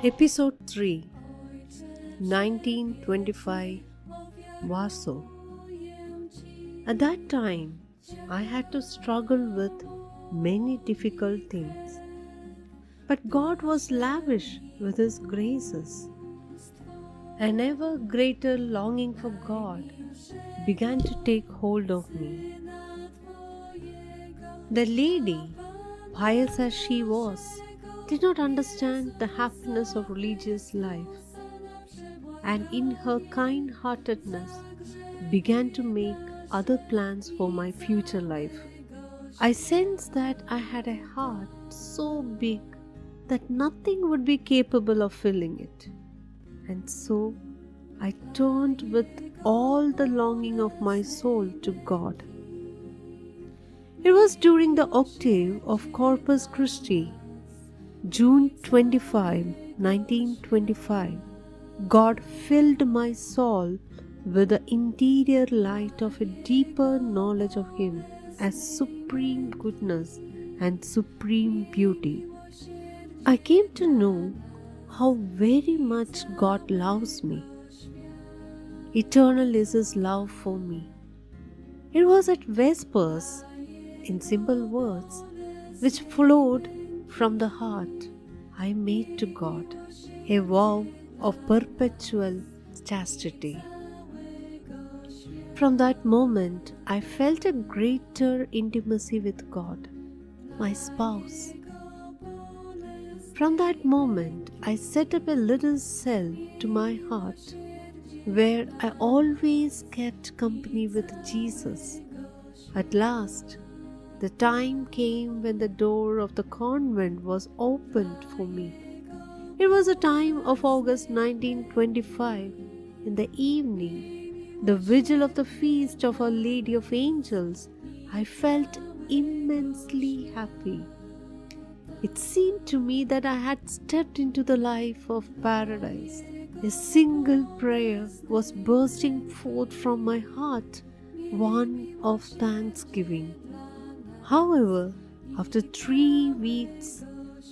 Episode 3 1925 Warsaw. At that time, I had to struggle with many difficult things. But God was lavish with His graces. An ever greater longing for God began to take hold of me. The lady, pious as she was, did not understand the happiness of religious life, and in her kind-heartedness began to make other plans for my future life. I sensed that I had a heart so big that nothing would be capable of filling it, and so I turned with all the longing of my soul to God. It was during the octave of Corpus Christi, June 25, 1925, God filled my soul with the interior light of a deeper knowledge of Him as supreme goodness and supreme beauty. I came to know how very much God loves me. Eternal is His love for me. It was at Vespers, in simple words, which flowed from the heart, I made to God a vow of perpetual chastity. From that moment, I felt a greater intimacy with God, my spouse. From that moment, I set up a little cell to my heart where I always kept company with Jesus. At last, the time came when the door of the convent was opened for me. It was a time of August 1925. In the evening, the vigil of the feast of Our Lady of Angels, I felt immensely happy. It seemed to me that I had stepped into the life of paradise. A single prayer was bursting forth from my heart, one of thanksgiving. However, after 3 weeks,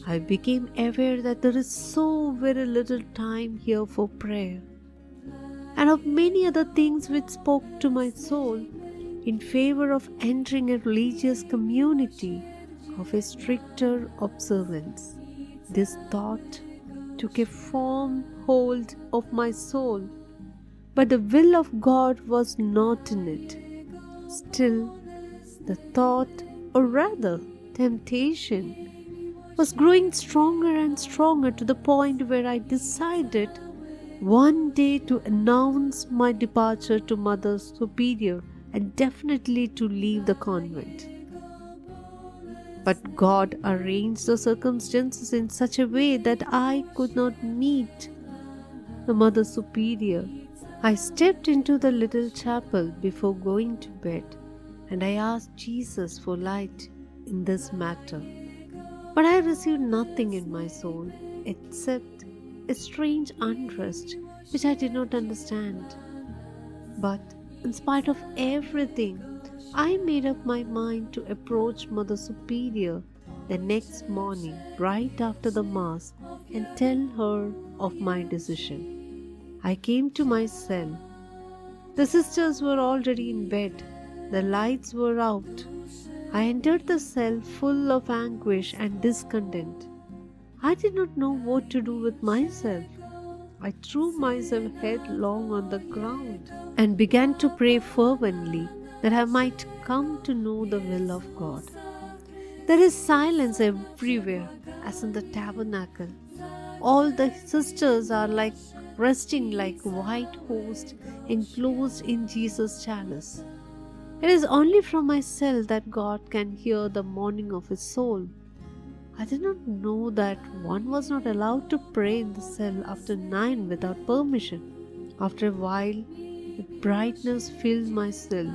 I became aware that there is so very little time here for prayer, and of many other things which spoke to my soul in favor of entering a religious community of a stricter observance. This thought took a firm hold of my soul, but the will of God was not in it. Still, the thought, or rather temptation, was growing stronger and stronger to the point where I decided one day to announce my departure to Mother Superior and definitely to leave the convent. But God arranged the circumstances in such a way that I could not meet the Mother Superior. I stepped into the little chapel before going to bed, and I asked Jesus for light in this matter. But I received nothing in my soul except a strange unrest which I did not understand. But in spite of everything, I made up my mind to approach Mother Superior the next morning right after the Mass and tell her of my decision. I came to my cell. The sisters were already in bed. The lights were out. I entered the cell full of anguish and discontent. I did not know what to do with myself. I threw myself headlong on the ground and began to pray fervently that I might come to know the will of God. There is silence everywhere, as in the tabernacle. All the sisters are resting like white hosts enclosed in Jesus' chalice. It is only from my cell that God can hear the mourning of His soul. I did not know that one was not allowed to pray in the cell after 9 without permission. After a while, a brightness filled my cell,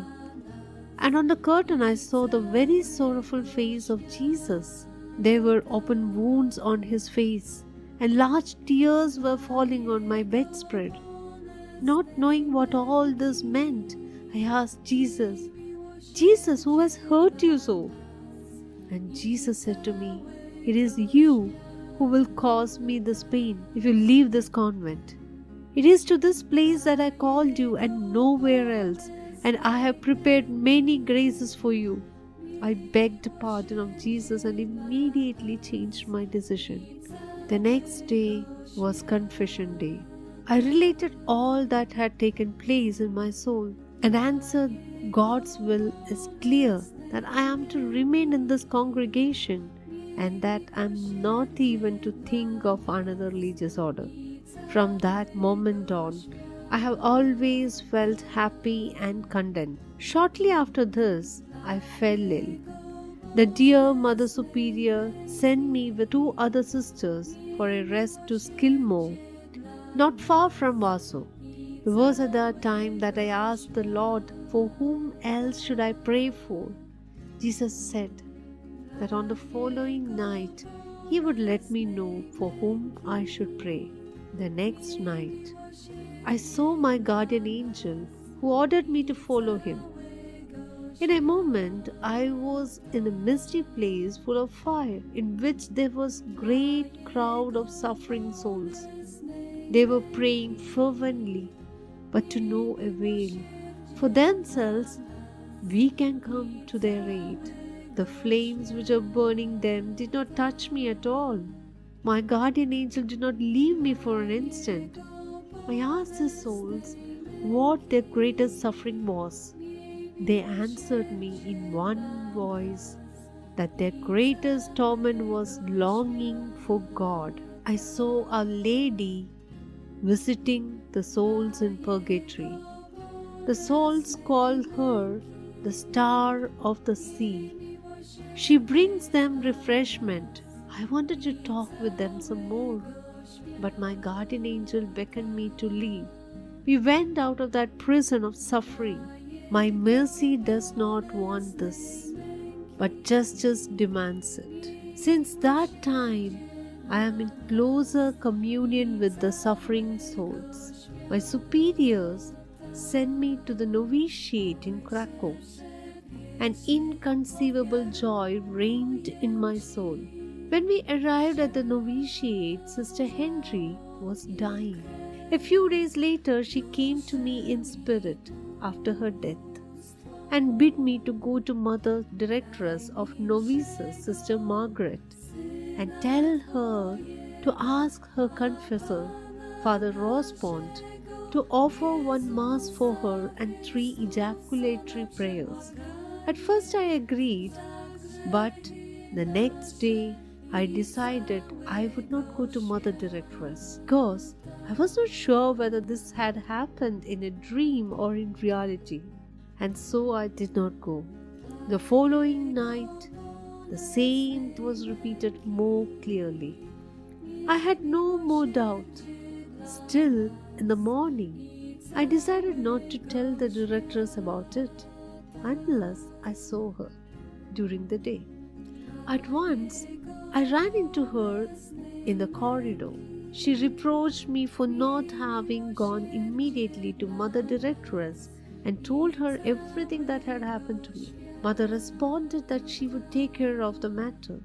and on the curtain I saw the very sorrowful face of Jesus. There were open wounds on His face, and large tears were falling on my bedspread. Not knowing what all this meant, I asked Jesus, "Jesus, who has hurt you so?" And Jesus said to me, "It is you who will cause me this pain if you leave this convent. It is to this place that I called you and nowhere else, and I have prepared many graces for you." I begged pardon of Jesus and immediately changed my decision. The next day was confession day. I related all that had taken place in my soul and answered, "God's will is clear that I am to remain in this congregation and that I am not even to think of another religious order." From that moment on, I have always felt happy and content. Shortly after this, I fell ill. The dear Mother Superior sent me with 2 other sisters for a rest to Skilmore, not far from Warsaw. It was at that time that I asked the Lord, for whom else should I pray for? Jesus said that on the following night He would let me know for whom I should pray. The next night, I saw my guardian angel who ordered me to follow him. In a moment, I was in a misty place full of fire, in which there was great crowd of suffering souls. They were praying fervently, but to no avail. For themselves, we can come to their aid. The flames which were burning them did not touch me at all. My guardian angel did not leave me for an instant. I asked the souls what their greatest suffering was. They answered me in one voice that their greatest torment was longing for God. I saw Our Lady visiting the souls in purgatory. The souls call her the Star of the Sea. She brings them refreshment. I wanted to talk with them some more, but my guardian angel beckoned me to leave. We went out of that prison of suffering. My mercy does not want this, but justice demands it. Since that time, I am in closer communion with the suffering souls. My superiors sent me to the novitiate in Krakow. An inconceivable joy reigned in my soul. When we arrived at the novitiate, Sister Henry was dying. A few days later, she came to me in spirit after her death and bid me to go to Mother Directress of Novices, Sister Margaret, and tell her to ask her confessor, Father Rospont, to offer 1 Mass for her and 3 ejaculatory prayers. At first I agreed, but the next day I decided I would not go to Mother Directress because I was not sure whether this had happened in a dream or in reality, and so I did not go. The following night, the same was repeated more clearly. I had no more doubt. Still, in the morning, I decided not to tell the directress about it unless I saw her during the day. At once, I ran into her in the corridor. She reproached me for not having gone immediately to Mother Directress and told her everything that had happened to me. Mother responded that she would take care of the matter.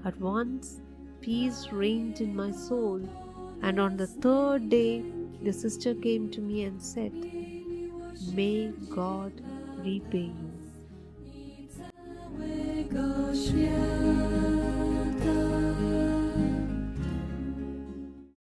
At once, peace reigned in my soul, and on the 3rd day, the sister came to me and said, "May God repay you."